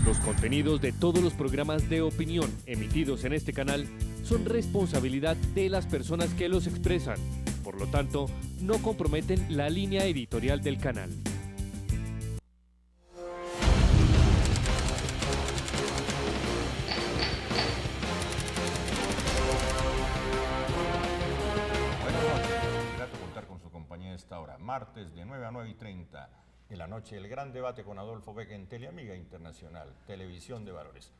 Los contenidos de todos los programas de opinión emitidos en este canal son responsabilidad de las personas que los expresan. Por lo tanto, no comprometen la línea editorial del canal. Esta hora, martes de 9 a 9:30 de la noche, el gran debate con Adolfo Vega en Teleamiga Internacional, Televisión de Valores.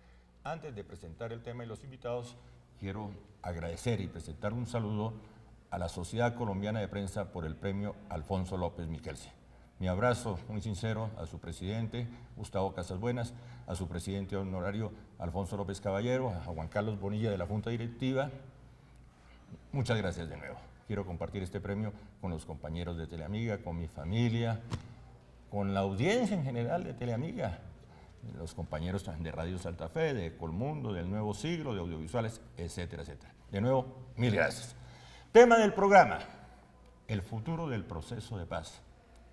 Antes de presentar el tema y los invitados, quiero agradecer y presentar un saludo a la Sociedad Colombiana de Prensa por el premio Alfonso López Michelsen. Mi abrazo muy sincero a su presidente, Gustavo Casasbuenas, a su presidente honorario, Alfonso López Caballero, a Juan Carlos Bonilla de la Junta Directiva. Muchas gracias de nuevo. Quiero compartir este premio con los compañeros de Teleamiga, con mi familia, con la audiencia en general de Teleamiga, los compañeros de Radio Santa Fe, de Colmundo, del Nuevo Siglo, de Audiovisuales, etcétera, etcétera. De nuevo, mil gracias. Tema del programa, el futuro del proceso de paz.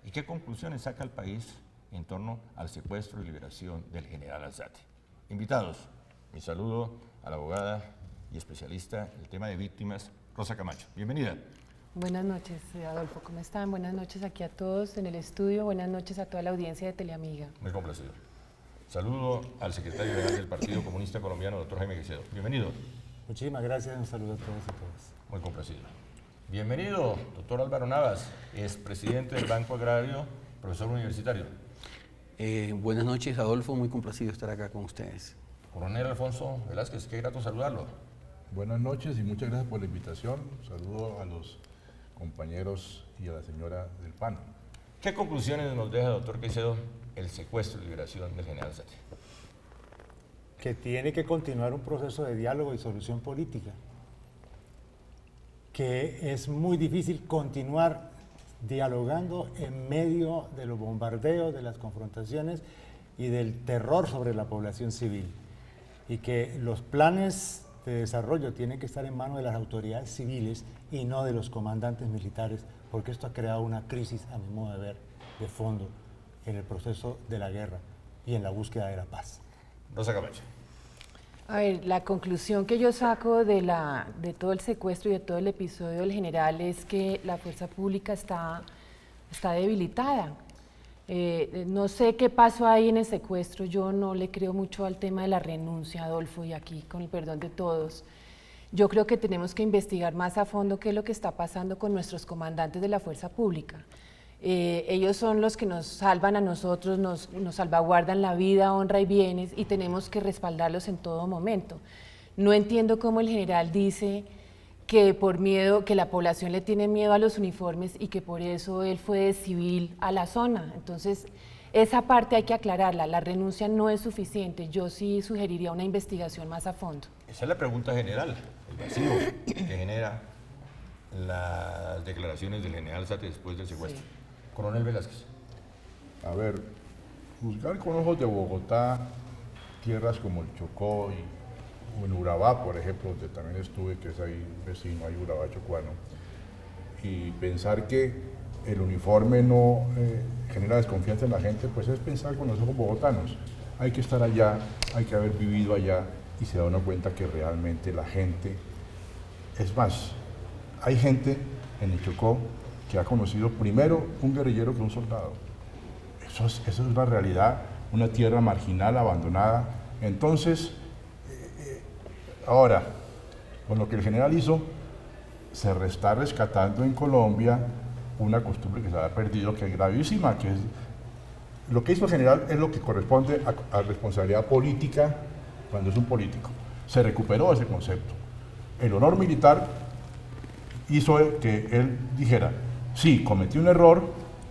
¿Y qué conclusiones saca el país en torno al secuestro y liberación del general Alzate? Invitados, mi saludo a la abogada y especialista en el tema de víctimas, Rosa Camacho. Bienvenida. Buenas noches, Adolfo. ¿Cómo están? Buenas noches aquí a todos en el estudio. Buenas noches a toda la audiencia de Teleamiga. Muy complacido. Saludo al secretario general del Partido Comunista Colombiano, doctor Jaime Caicedo. Bienvenido. Muchísimas gracias. Un saludo a todos y todas. Muy complacido. Bienvenido, doctor Álvaro Navas, expresidente del Banco Agrario, profesor universitario. Buenas noches, Adolfo. Muy complacido estar acá con ustedes. Coronel Alfonso Velázquez, qué grato saludarlo. Buenas noches y muchas gracias por la invitación. Saludo a los compañeros y a la señora del PAN. ¿Qué conclusiones nos deja, doctor Caicedo, el secuestro y liberación del general Alzate? Que tiene que continuar un proceso de diálogo y solución política. Que es muy difícil continuar dialogando en medio de los bombardeos, de las confrontaciones y del terror sobre la población civil. Y que los planes de desarrollo tienen que estar en manos de las autoridades civiles y no de los comandantes militares, porque esto ha creado una crisis, a mi modo de ver, de fondo en el proceso de la guerra y en la búsqueda de la paz. Rosa Camacho. A ver, la conclusión que yo saco de todo el secuestro y de todo el episodio del general es que la fuerza pública está debilitada. No sé qué pasó ahí en el secuestro, yo no le creo mucho al tema de la renuncia, Adolfo, y aquí con el perdón de todos. Yo creo que tenemos que investigar más a fondo qué es lo que está pasando con nuestros comandantes de la fuerza pública. Ellos son los que nos salvan a nosotros, nos salvaguardan la vida, honra y bienes, y tenemos que respaldarlos en todo momento. No entiendo cómo el general dice que por miedo, que la población le tiene miedo a los uniformes y que por eso él fue de civil a la zona. Entonces, esa parte hay que aclararla, la renuncia no es suficiente, yo sí sugeriría una investigación más a fondo. Esa es la pregunta general, el vacío que genera las declaraciones del general Alzate después del secuestro. Sí. Coronel Velázquez. A ver, juzgar con ojos de Bogotá tierras como el Chocó o en Urabá, por ejemplo, donde también estuve, que es ahí vecino, hay Urabá chocuano, y pensar que el uniforme no genera desconfianza en la gente, pues es pensar con los ojos bogotanos. Hay que estar allá, hay que haber vivido allá y se da uno cuenta que realmente la gente, es más, hay gente en el Chocó que ha conocido primero un guerrillero que un soldado. Eso es una realidad, una tierra marginal, abandonada. Entonces, ahora, con lo que el general hizo, se está rescatando en Colombia una costumbre que se ha perdido, que es gravísima, que es lo que hizo el general es lo que corresponde a responsabilidad política cuando es un político. Se recuperó ese concepto. El honor militar hizo que él dijera, sí, cometí un error,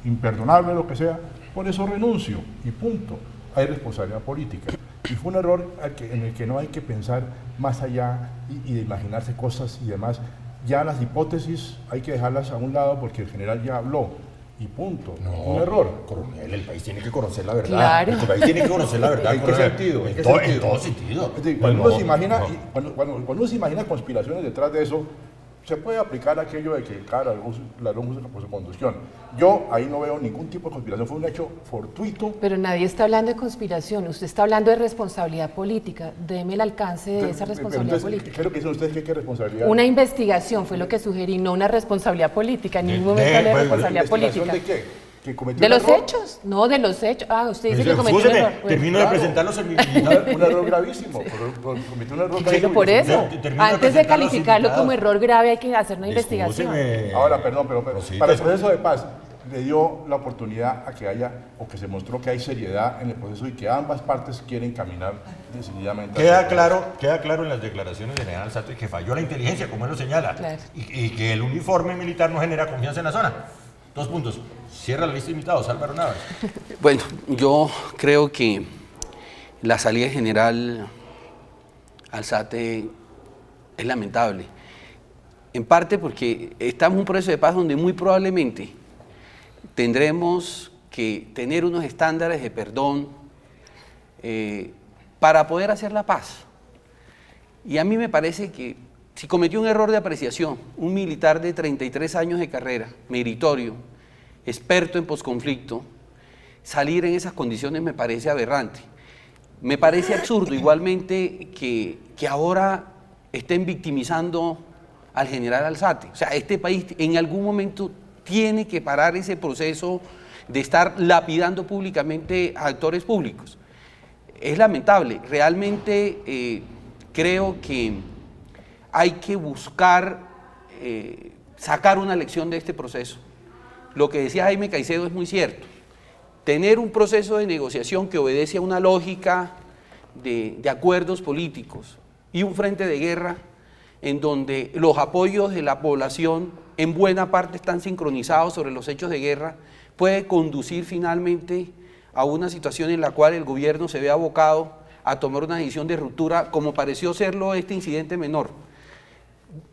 imperdonable, lo que sea, por eso renuncio y punto. Hay responsabilidad política. Y fue un error en el que no hay que pensar más allá y de imaginarse cosas y demás. Ya las hipótesis hay que dejarlas a un lado porque el general ya habló y punto. No, un error. Coronel, el país tiene que conocer la verdad. Claro. El país tiene que conocer la verdad. ¿En qué sentido? En todo sentido. Cuando uno se imagina conspiraciones detrás de eso, se puede aplicar aquello de que cada ladrón juzga por su conducción. Yo ahí no veo ningún tipo de conspiración, fue un hecho fortuito. Pero nadie está hablando de conspiración, usted está hablando de responsabilidad política. Deme el alcance de esa responsabilidad política. ¿Qué es lo que dicen ustedes? ¿Qué responsabilidad? Una investigación fue lo que sugerí, no una responsabilidad política. En ningún momento hablé de responsabilidad política. ¿De qué? ¿Que cometió ¿De un los error? hechos? No, de los hechos. Ah, usted dice que cometió un Escúcheme, error. Bueno, termino de Claro. presentarlos en Un error gravísimo. Cometió un error pero gravísimo. por eso, Termino de antes de presentar los calificarlo como invitados. error grave hay que hacer una investigación. Escúcheme. Ahora, perdón, pero Sí, para el pues- proceso de paz le dio la oportunidad a que haya, o que se mostró que hay seriedad en el proceso y que ambas partes quieren caminar decididamente. Queda hacia atrás. claro en las declaraciones del general Sato que falló la inteligencia, como él lo señala, Claro. y que el uniforme militar no genera confianza en la zona. 2 puntos. Cierra la lista de invitados, Álvaro Navas. Bueno, yo creo que la salida del general Alzate es lamentable. En parte porque estamos en un proceso de paz donde muy probablemente tendremos que tener unos estándares de perdón para poder hacer la paz. Y a mí me parece que si cometió un error de apreciación, un militar de 33 años de carrera, meritorio, experto en posconflicto, salir en esas condiciones me parece aberrante. Me parece absurdo igualmente que ahora estén victimizando al general Alzate. O sea, este país en algún momento tiene que parar ese proceso de estar lapidando públicamente a actores públicos. Es lamentable, realmente creo que hay que buscar sacar una lección de este proceso. Lo que decía Jaime Caicedo es muy cierto. Tener un proceso de negociación que obedece a una lógica de acuerdos políticos y un frente de guerra en donde los apoyos de la población en buena parte están sincronizados sobre los hechos de guerra, puede conducir finalmente a una situación en la cual el gobierno se ve abocado a tomar una decisión de ruptura, como pareció serlo este incidente menor.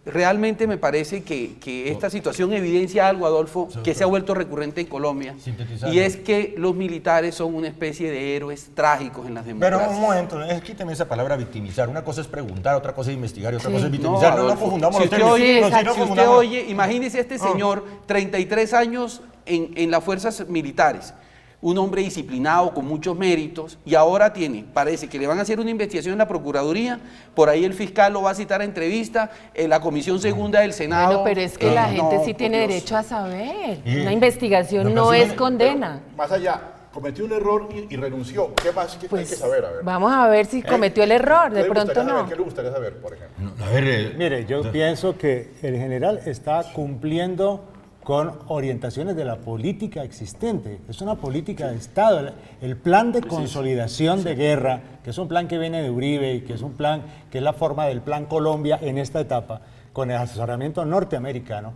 Realmente me parece que esta situación evidencia algo, Adolfo, que se ha vuelto recurrente en Colombia, Sintetizando. y es que los militares son una especie de héroes trágicos en las Pero democracias. un momento, quíteme esa palabra victimizar. Una cosa es preguntar, otra cosa es investigar y otra Sí. cosa es victimizar. No, Adolfo, confundamos si los usted términos. oye, No, sí, no si usted confundamos. oye, imagínese este señor, 33 años en las fuerzas militares, un hombre disciplinado con muchos méritos, y ahora parece que le van a hacer una investigación en la Procuraduría, por ahí el fiscal lo va a citar a entrevista, en la Comisión Segunda del Senado. Bueno, pero es que la gente no, sí por tiene Dios. derecho a saber. Y- Una investigación No, no pero sí es me- condena. Más allá, cometió un error y renunció. ¿Qué más hay que Pues saber? A ver. vamos a ver si cometió el error, ¿Qué de le pronto gustaría saber? no. ¿Qué le gustaría saber, por ejemplo? No, a ver, Mire, yo pienso que el general está cumpliendo con orientaciones de la política existente. Es una política de Estado. El plan de consolidación de guerra, que es un plan que viene de Uribe y que es un plan que es la forma del Plan Colombia en esta etapa, con el asesoramiento norteamericano,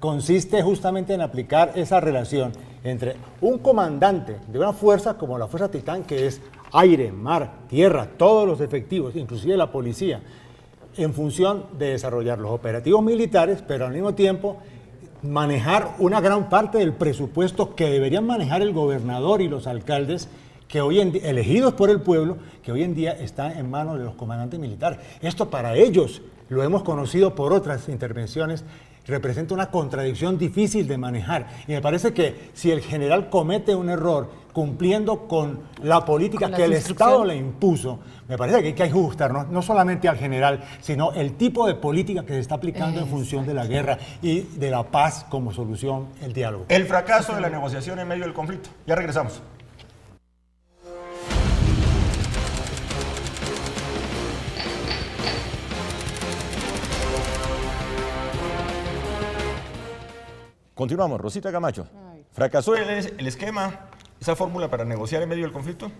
consiste justamente en aplicar esa relación entre un comandante de una fuerza como la Fuerza Titán, que es aire, mar, tierra, todos los efectivos, inclusive la policía, en función de desarrollar los operativos militares, pero al mismo tiempo manejar una gran parte del presupuesto que deberían manejar el gobernador y los alcaldes que hoy en día, elegidos por el pueblo, que hoy en día están en manos de los comandantes militares. Esto para ellos, lo hemos conocido por otras intervenciones, representa una contradicción difícil de manejar. Y me parece que si el general comete un error cumpliendo con la política Con las que el instrucciones. Estado le impuso, me parece que hay que ajustar no solamente al general, sino el tipo de política que se está aplicando en función de la guerra y de la paz como solución, el diálogo. el fracaso de la negociación en medio del conflicto. Ya regresamos. Continuamos. Rosita Camacho. ¿Fracasó el esquema, esa fórmula para negociar en medio del conflicto?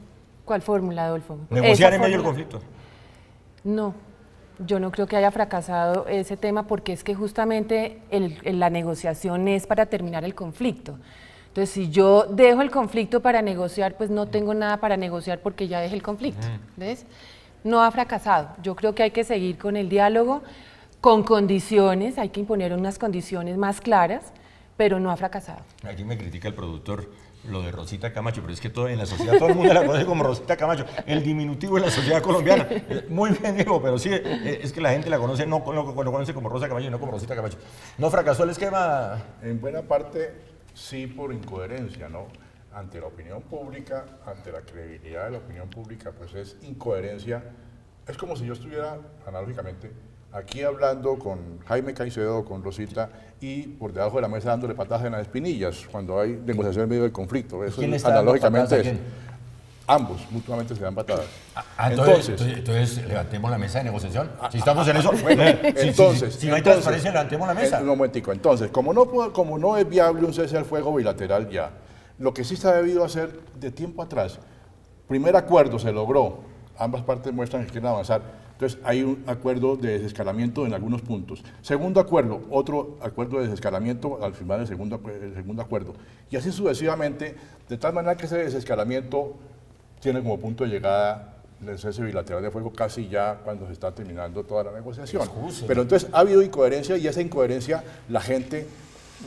¿Cuál fórmula, Adolfo? Negociar Esa en medio del fórmula. conflicto. No, yo no creo que haya fracasado ese tema porque es que justamente la negociación es para terminar el conflicto. Entonces, si yo dejo el conflicto para negociar, pues no tengo nada para negociar porque ya dejé el conflicto. ¿Ves? No ha fracasado. Yo creo que hay que seguir con el diálogo, con condiciones, hay que imponer unas condiciones más claras, pero no ha fracasado. Aquí me critica el productor lo de Rosita Camacho, pero es que en la sociedad todo el mundo la conoce como Rosita Camacho, el diminutivo de la sociedad colombiana. Muy bien, Diego, pero sí, es que la gente la conoce, no lo conoce como Rosa Camacho, no como Rosita Camacho. ¿No fracasó el esquema? En buena parte, sí, por incoherencia, ¿no? Ante la opinión pública, ante la credibilidad de la opinión pública, pues es incoherencia. Es como si yo estuviera, analógicamente, aquí hablando con Jaime Caicedo, con Rosita, y por debajo de la mesa dándole patadas en las espinillas, cuando hay negociación en medio del conflicto. Eso ¿Quién está dando analógicamente patadas a es. quién? Ambos, mutuamente se dan patadas. Entonces, levantemos la mesa de negociación. Si estamos en eso, entonces, si no hay transparencia, levantemos la mesa. Un momentico. Entonces, como no es viable un cese al fuego bilateral ya, lo que sí se ha debido hacer de tiempo atrás, primer acuerdo se logró, ambas partes muestran que quieren avanzar, entonces hay un acuerdo de desescalamiento en algunos puntos. Segundo acuerdo, otro acuerdo de desescalamiento al firmar el segundo acuerdo. Y así sucesivamente, de tal manera que ese desescalamiento tiene como punto de llegada el cese bilateral de fuego casi ya cuando se está terminando toda la negociación. Pero entonces ha habido incoherencia y esa incoherencia la gente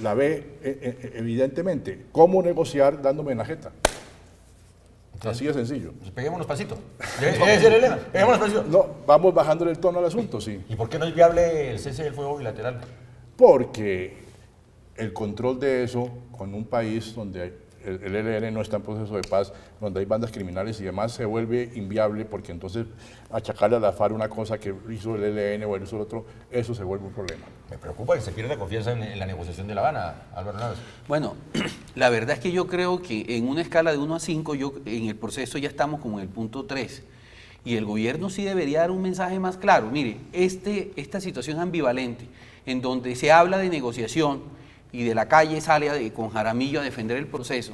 la ve evidentemente. ¿Cómo negociar dándome en la jeta? Así de sencillo. Pues peguémonos pasito. Debe ser Elena, peguémonos pasito. No, vamos bajándole el tono al asunto, sí. ¿Y por qué no es viable el cese del fuego bilateral? Porque el control de eso con un país donde el ELN no está en proceso de paz, donde hay bandas criminales y demás, se vuelve inviable porque entonces achacarle a la FARC una cosa que hizo el ELN o hizo el otro, eso se vuelve un problema. Me preocupa que se pierda confianza en la negociación de La Habana, Álvaro Naves. Bueno, la verdad es que yo creo que en una escala de 1 a 5, en el proceso ya estamos como en el punto 3. Y el gobierno sí debería dar un mensaje más claro. Mire, esta situación ambivalente, en donde se habla de negociación y de la calle sale con Jaramillo a defender el proceso,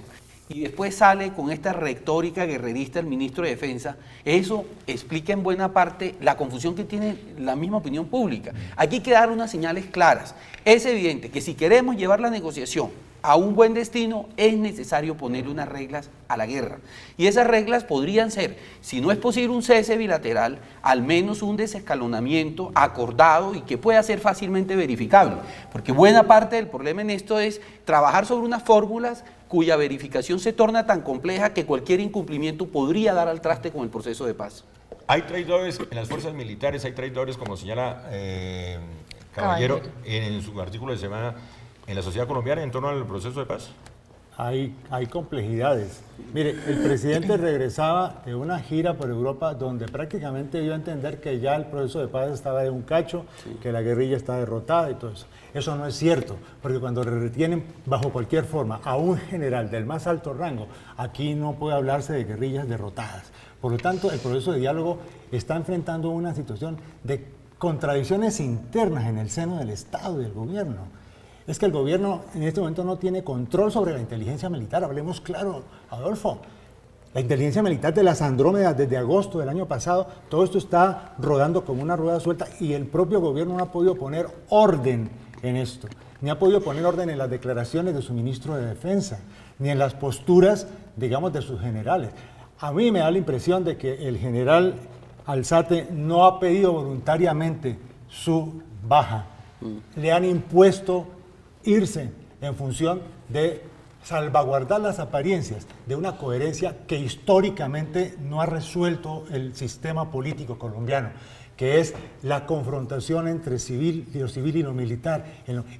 y después sale con esta retórica guerrerista el ministro de Defensa, eso explica en buena parte la confusión que tiene la misma opinión pública. Aquí hay que dar unas señales claras. Es evidente que si queremos llevar la negociación a un buen destino, es necesario ponerle unas reglas a la guerra. Y esas reglas podrían ser, si no es posible un cese bilateral, al menos un desescalonamiento acordado y que pueda ser fácilmente verificable. Porque buena parte del problema en esto es trabajar sobre unas fórmulas cuya verificación se torna tan compleja que cualquier incumplimiento podría dar al traste con el proceso de paz. Hay traidores en las fuerzas militares, hay traidores, como señala Caballero en su artículo de semana, en la sociedad colombiana en torno al proceso de paz. Hay complejidades. Mire, el presidente regresaba de una gira por Europa donde prácticamente dio a entender que ya el proceso de paz estaba de un cacho, que la guerrilla está derrotada y todo eso. Eso no es cierto, porque cuando retienen bajo cualquier forma a un general del más alto rango, aquí no puede hablarse de guerrillas derrotadas. Por lo tanto, el proceso de diálogo está enfrentando una situación de contradicciones internas en el seno del Estado y del gobierno. Es que el gobierno en este momento no tiene control sobre la inteligencia militar. Hablemos claro, Adolfo. La inteligencia militar de las Andrómedas desde agosto del año pasado, todo esto está rodando como una rueda suelta y el propio gobierno no ha podido poner orden en esto. Ni ha podido poner orden en las declaraciones de su ministro de Defensa, ni en las posturas, digamos, de sus generales. A mí me da la impresión de que el general Alzate no ha pedido voluntariamente su baja. Le han impuesto irse en función de salvaguardar las apariencias de una coherencia que históricamente no ha resuelto el sistema político colombiano, que es la confrontación entre lo civil y lo militar.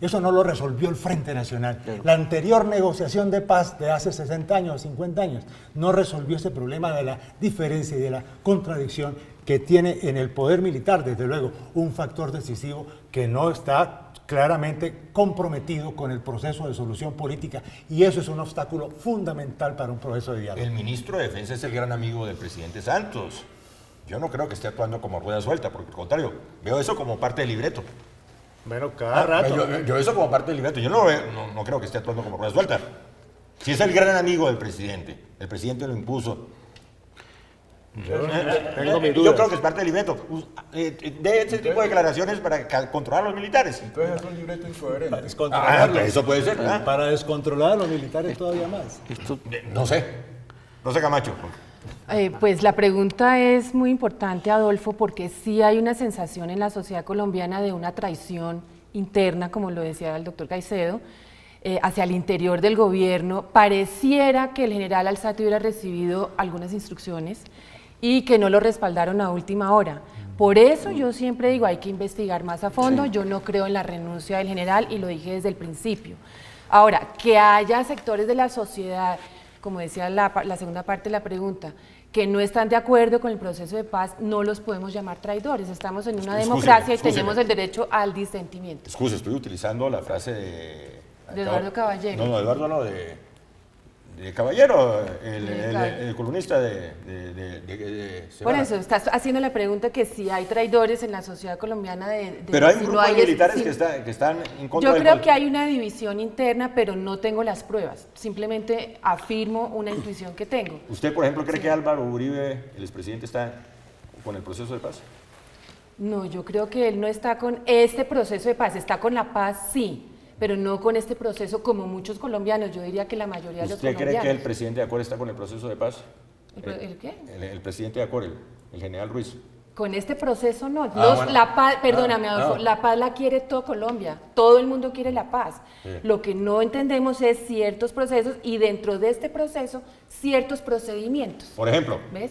Eso no lo resolvió el Frente Nacional. La anterior negociación de paz de hace 60 años o 50 años no resolvió ese problema de la diferencia y de la contradicción que tiene en el poder militar, desde luego, un factor decisivo que no está claramente comprometido con el proceso de solución política, y eso es un obstáculo fundamental para un proceso de diálogo. El ministro de Defensa es el gran amigo del presidente Santos. Yo no creo que esté actuando como rueda suelta, porque al contrario, veo eso como parte del libreto. Bueno, cada rato. Yo eso como parte del libreto. Yo no creo que esté actuando como rueda suelta. Si es el gran amigo del presidente, el presidente lo impuso. Tengo mis Yo dudas. creo que es parte del libreto. De ese tipo de declaraciones para controlar a los militares. Entonces es un libreto incoherente. Descontrolarlos. Eso puede ser. ¿Ah? Para descontrolar a los militares todavía más. No sé Camacho. Pues la pregunta es muy importante, Adolfo, porque sí hay una sensación en la sociedad colombiana de una traición interna, como lo decía el doctor Caicedo, hacia el interior del gobierno, pareciera que el general Alzate hubiera recibido algunas instrucciones y que no lo respaldaron a última hora. Por eso yo siempre digo, hay que investigar más a fondo, yo no creo en la renuncia del general y lo dije desde el principio. Ahora, que haya sectores de la sociedad, como decía la segunda parte de la pregunta, que no están de acuerdo con el proceso de paz, no los podemos llamar traidores. Estamos en una democracia y tenemos el derecho al disentimiento. Excuse, estoy utilizando la frase de Eduardo Caballero. No, Eduardo no, de Caballero, el columnista de Por Semana. eso, estás haciendo la pregunta que si hay traidores en la sociedad colombiana Pero hay si grupos no hay militares sí. que están en contra Yo del creo gol. que hay una división interna, pero no tengo las pruebas. Simplemente afirmo una intuición que tengo. ¿Usted, por ejemplo, cree que Álvaro Uribe, el expresidente, está con el proceso de paz? No, yo creo que él no está con este proceso de paz, está con la paz, sí, pero no con este proceso como muchos colombianos. Yo diría que la mayoría de los ¿Usted colombianos. cree que el presidente de Acor está con el proceso de paz? ¿El qué? El presidente de Acor, el general Ruiz. Con este proceso no. Bueno. La paz, perdóname, Adolfo, no. la paz la quiere todo Colombia. Todo el mundo quiere la paz. Sí. Lo que no entendemos es ciertos procesos y dentro de este proceso ciertos procedimientos. Por ejemplo, ¿Ves?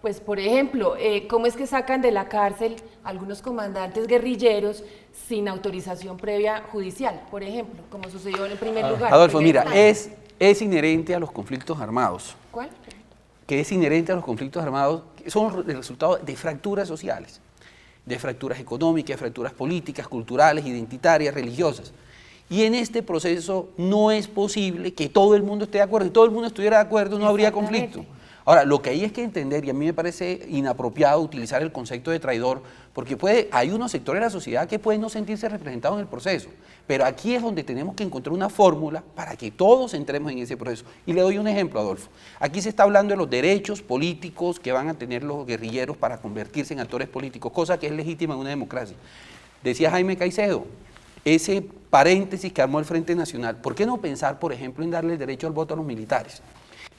Pues, por ejemplo, ¿cómo es que sacan de la cárcel algunos comandantes guerrilleros sin autorización previa judicial, por ejemplo, como sucedió en el primer lugar? Adolfo, primer mira, instante? es inherente a los conflictos armados, ¿Cuál? que es inherente a los conflictos armados, que son el resultado de fracturas sociales, de fracturas económicas, fracturas políticas, culturales, identitarias, religiosas. Y en este proceso no es posible que todo el mundo esté de acuerdo. Si todo el mundo estuviera de acuerdo, no habría Exactamente. conflicto. Ahora, lo que hay es que entender, y a mí me parece inapropiado utilizar el concepto de traidor, porque hay unos sectores de la sociedad que pueden no sentirse representados en el proceso, pero aquí es donde tenemos que encontrar una fórmula para que todos entremos en ese proceso. Y le doy un ejemplo, Adolfo. Aquí se está hablando de los derechos políticos que van a tener los guerrilleros para convertirse en actores políticos, cosa que es legítima en una democracia. Decía Jaime Caicedo, ese paréntesis que armó el Frente Nacional, ¿por qué no pensar, por ejemplo, en darle el derecho al voto a los militares?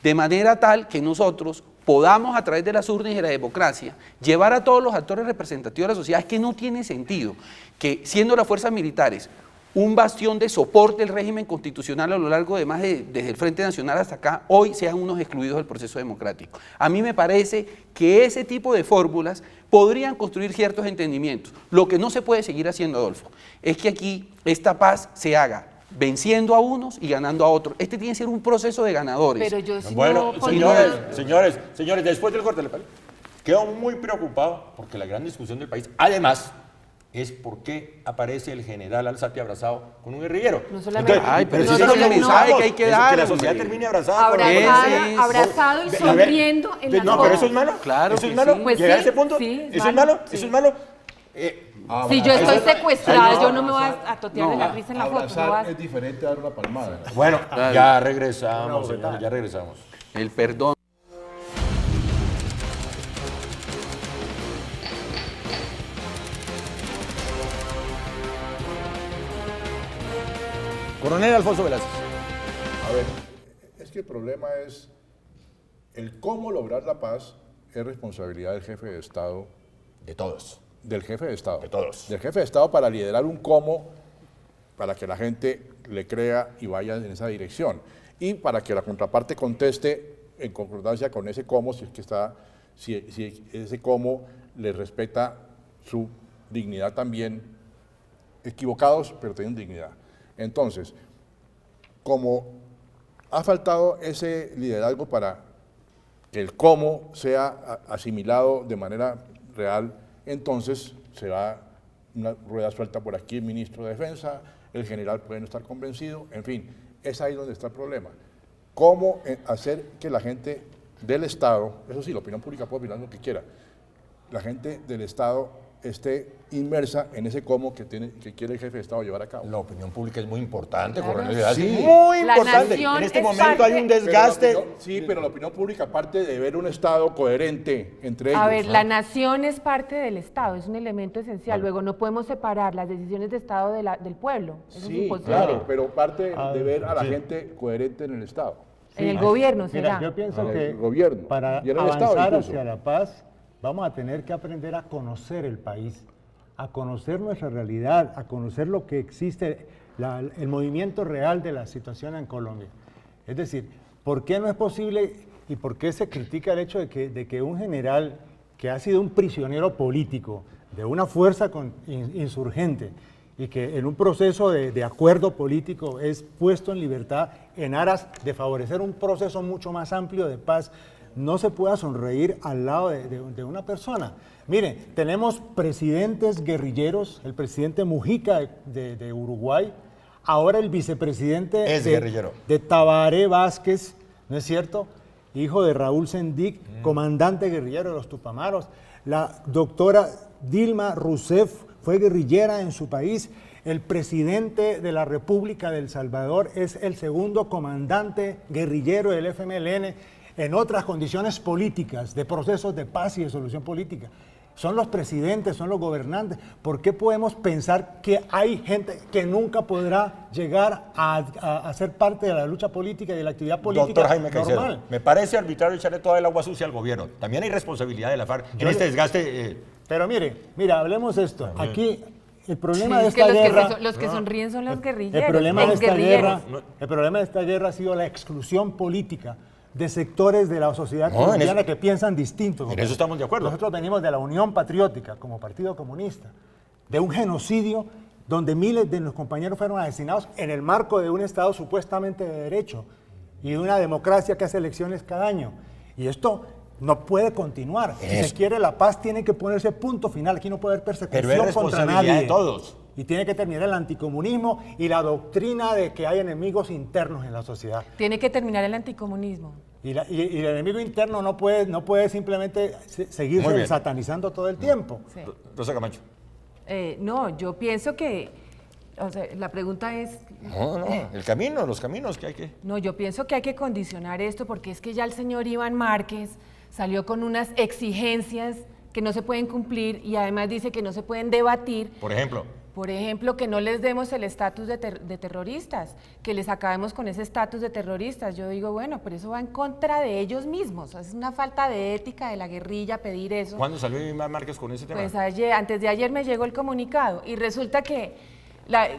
De manera tal que nosotros podamos, a través de las urnas y de la democracia, llevar a todos los actores representativos de la sociedad. Es que no tiene sentido que, siendo las fuerzas militares un bastión de soporte del régimen constitucional a lo largo de desde el Frente Nacional hasta acá, hoy sean unos excluidos del proceso democrático. A mí me parece que ese tipo de fórmulas podrían construir ciertos entendimientos. Lo que no se puede seguir haciendo, Adolfo, es que aquí esta paz se haga venciendo a unos y ganando a otros. Este tiene que ser un proceso de ganadores. Pero yo sí bueno, no pondría- señores, después del corte, quedo muy preocupado porque la gran discusión del país, además, es por qué aparece el general Alzate abrazado con un guerrillero. No solamente- Ay, pero no ese es el solamente- mensaje que hay que dar, Que la sociedad hombre. termine abrazada con la Ese- abrazado y A ver, sonriendo en las No, pero fotos. eso es malo. Claro Eso es que malo. sí. Pues Llegar sí, a ese punto. sí, es Eso es malo, malo. sí. Eso es malo. Si yo estoy secuestrada, no, yo no me voy a totear de la risa en la foto. abrazar No vas- es diferente a dar una palmada. Bueno, Claro. ya regresamos, señores, ya regresamos. El perdón. Coronel Alfonso Velázquez. A ver, es que el problema es el cómo lograr la paz es responsabilidad del jefe de Estado, De todos. del jefe de Estado. De todos. Del jefe de Estado para liderar un cómo, para que la gente le crea y vaya en esa dirección. Y para que la contraparte conteste en concordancia con ese cómo, si es que está, si ese cómo le respeta su dignidad también, equivocados, pero tienen dignidad. Entonces, como ha faltado ese liderazgo para que el cómo sea asimilado de manera real, entonces se va una rueda suelta por aquí el ministro de Defensa, el general puede no estar convencido, en fin, es ahí donde está el problema. ¿Cómo hacer que la gente del Estado, eso sí, la opinión pública puede opinar lo que quiera, la gente del Estado esté inmersa en ese cómo que quiere el jefe de Estado llevar a cabo? La opinión pública es muy importante, Claro. Coronel Velázquez. Sí. Muy La importante. nación En este es momento hay un parte- desgaste. Pero la opinión pública, aparte de ver un Estado coherente entre ellos. A ver, ¿no? la nación es parte del Estado, es un elemento esencial. Luego, no podemos separar las decisiones de Estado del pueblo. Eso es Sí, imposible. claro, pero parte de ver a la sí. gente coherente en el Estado. En el gobierno Mira, será. yo pienso En que el gobierno. para Y en el Estado avanzar incluso. hacia la paz vamos a tener que aprender a conocer el país, a conocer nuestra realidad, a conocer lo que existe. el movimiento real de la situación en Colombia. Es decir, ¿por qué no es posible y por qué se critica el hecho de que un general que ha sido un prisionero político de una fuerza insurgente y que en un proceso de acuerdo político es puesto en libertad en aras de favorecer un proceso mucho más amplio de paz, no se pueda sonreír al lado de una persona? Mire, tenemos presidentes guerrilleros, el presidente Mujica de Uruguay, ahora el vicepresidente de Tabaré Vázquez, ¿no es cierto?, hijo de Raúl Sendic, comandante guerrillero de los Tupamaros. La doctora Dilma Rousseff fue guerrillera en su país. El presidente de la República de El Salvador es el segundo comandante guerrillero del FMLN en otras condiciones políticas, de procesos de paz y de solución política. Son los presidentes, son los gobernantes. ¿Por qué podemos pensar que hay gente que nunca podrá llegar a ser parte de la lucha política y de la actividad política Doctor Jaime Caicedo, normal? me parece arbitrario echarle toda el agua sucia al gobierno. También hay responsabilidad de la FARC en este desgaste. Pero mira, hablemos esto. Aquí el problema de Es que esta guerra... los que sonríen son los guerrilleros. El problema exguerrilleros. el problema de esta guerra ha sido la exclusión política de sectores de la sociedad colombiana que piensan distinto. En eso estamos de acuerdo. Nosotros venimos de la Unión Patriótica como Partido Comunista, de un genocidio donde miles de nuestros compañeros fueron asesinados en el marco de un Estado supuestamente de derecho y de una democracia que hace elecciones cada año. Y esto no puede continuar. Si se quiere la paz, tiene que ponerse punto final. Aquí no puede haber persecución Pero es contra responsabilidad nadie. de todos. Y tiene que terminar el anticomunismo y la doctrina de que hay enemigos internos en la sociedad. Tiene que terminar el anticomunismo. Y el enemigo interno no puede simplemente seguirse satanizando todo el tiempo. Sí. Rosa Camacho. No, yo pienso que, o sea, la pregunta es... Los caminos que hay que... No, yo pienso que hay que condicionar esto porque es que ya el señor Iván Márquez salió con unas exigencias que no se pueden cumplir y además dice que no se pueden debatir. Por ejemplo, que no les demos el estatus de terroristas, que les acabemos con ese estatus de terroristas. Yo digo, bueno, pero eso va en contra de ellos mismos. Es una falta de ética de la guerrilla pedir eso. ¿Cuándo salió Iván Márquez con ese tema? Pues antes de ayer me llegó el comunicado y resulta que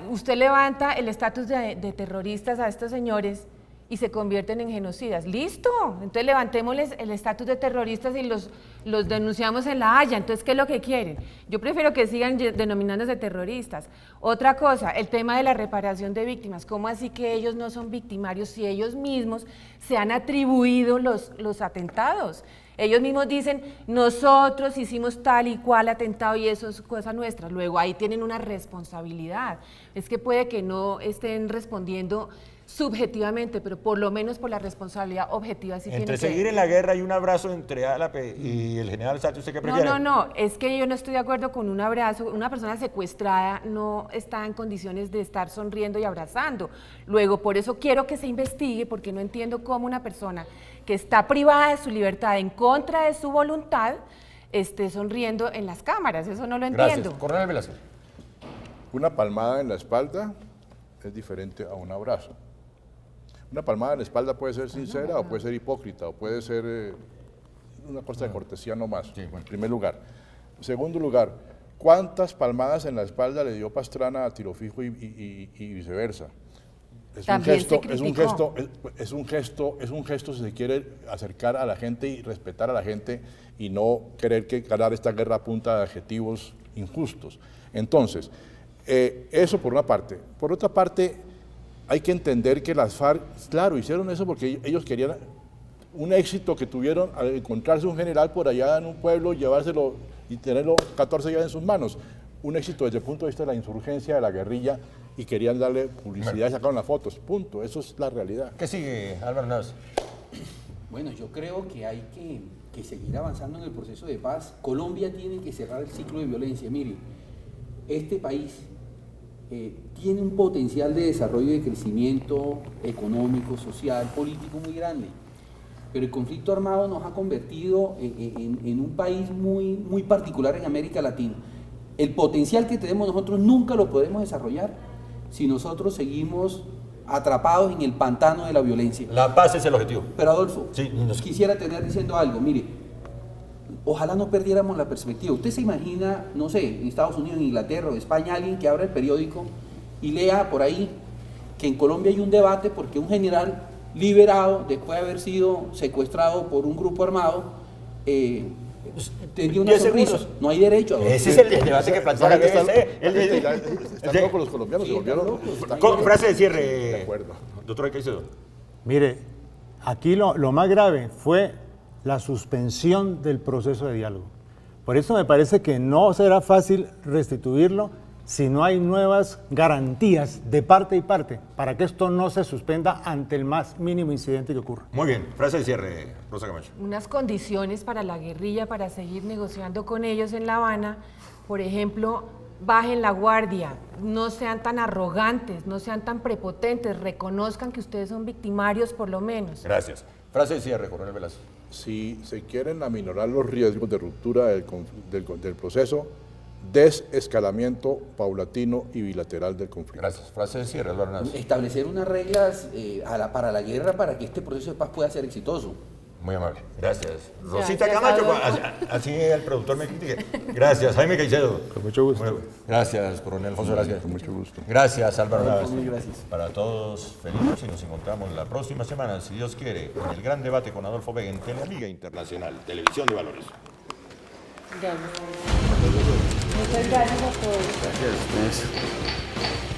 usted levanta el estatus de terroristas a estos señores y se convierten en genocidas. ¡Listo! Entonces levantémosles el estatus de terroristas y los denunciamos en La Haya. Entonces, ¿qué es lo que quieren? Yo prefiero que sigan denominándose terroristas. Otra cosa, el tema de la reparación de víctimas. ¿Cómo así que ellos no son victimarios si ellos mismos se han atribuido los atentados? Ellos mismos dicen, nosotros hicimos tal y cual atentado y eso es cosa nuestra. Luego ahí tienen una responsabilidad. Es que puede que no estén respondiendo subjetivamente, pero por lo menos por la responsabilidad objetiva sí tiene que... Entre seguir en la guerra y un abrazo entre Álape y el general Santos, ¿usted qué prefiere? No, es que yo no estoy de acuerdo con un abrazo. Una persona secuestrada no está en condiciones de estar sonriendo y abrazando. Luego, por eso quiero que se investigue, porque no entiendo cómo una persona que está privada de su libertad en contra de su voluntad esté sonriendo en las cámaras. Eso no lo entiendo. Gracias. Coronel Velázquez. Una palmada en la espalda es diferente a un abrazo. Una palmada en la espalda puede ser sincera o puede ser hipócrita o puede ser una cosa de cortesía nomás, en primer lugar. En segundo lugar, ¿cuántas palmadas en la espalda le dio Pastrana a Tiro Fijo y viceversa? Es un gesto si se quiere acercar a la gente y respetar a la gente y no querer ganar esta guerra a punta de adjetivos injustos. Entonces, eso por una parte. Por otra parte, hay que entender que las FARC, claro, hicieron eso porque ellos querían un éxito que tuvieron al encontrarse un general por allá en un pueblo, llevárselo y tenerlo 14 días en sus manos. Un éxito desde el punto de vista de la insurgencia, de la guerrilla, y querían darle publicidad y sacaron las fotos. Punto. Eso es la realidad. ¿Qué sigue, Álvaro Navas? Bueno, yo creo que hay que seguir avanzando en el proceso de paz. Colombia tiene que cerrar el ciclo de violencia. Mire, este país tiene un potencial de desarrollo y de crecimiento económico, social, político muy grande, pero el conflicto armado nos ha convertido en un país muy particular en América Latina. El potencial que tenemos nosotros nunca lo podemos desarrollar si nosotros seguimos atrapados en el pantano de la violencia. La paz es el objetivo. Pero Adolfo, sí, quisiera tener diciendo algo, mire, ojalá no perdiéramos la perspectiva. Usted se imagina, no sé, en Estados Unidos, en Inglaterra o España, alguien que abra el periódico y lea por ahí que en Colombia hay un debate porque un general liberado después de haber sido secuestrado por un grupo armado tenía una 10 sonrisa. segundos. No hay derecho a Ese es el debate que plantea la BBC. Están locos los colombianos, se volvieron. Frase de De cierre, acuerdo. doctor Caicedo. Mire, aquí lo más grave fue la suspensión del proceso de diálogo. Por eso me parece que no será fácil restituirlo si no hay nuevas garantías de parte y parte para que esto no se suspenda ante el más mínimo incidente que ocurra. Muy bien, frase de cierre, Rosa Camacho. Unas condiciones para la guerrilla, para seguir negociando con ellos en La Habana, por ejemplo, bajen la guardia, no sean tan arrogantes, no sean tan prepotentes, reconozcan que ustedes son victimarios por lo menos. Gracias. Frase de cierre, coronel Velasco. Si se quieren aminorar los riesgos de ruptura del proceso, desescalamiento paulatino y bilateral del conflicto. Gracias. Frase de cierre, Álvaro Hernández. Establecer unas reglas para la guerra para que este proceso de paz pueda ser exitoso. Muy amable. Gracias. Rosita Gracias, Camacho, Adolfo. así el productor me critique. Gracias, Jaime Caicedo. Con mucho gusto. Bueno, gracias, coronel Alfonso Velázquez. Con mucho gusto. Gracias, Álvaro Hernández. Muy gracias. Para todos, feliz noche y nos encontramos la próxima semana, si Dios quiere, en el gran debate con Adolfo Vega en Teleamiga Internacional, Televisión de Valores. Muchas gracias a todos. Gracias.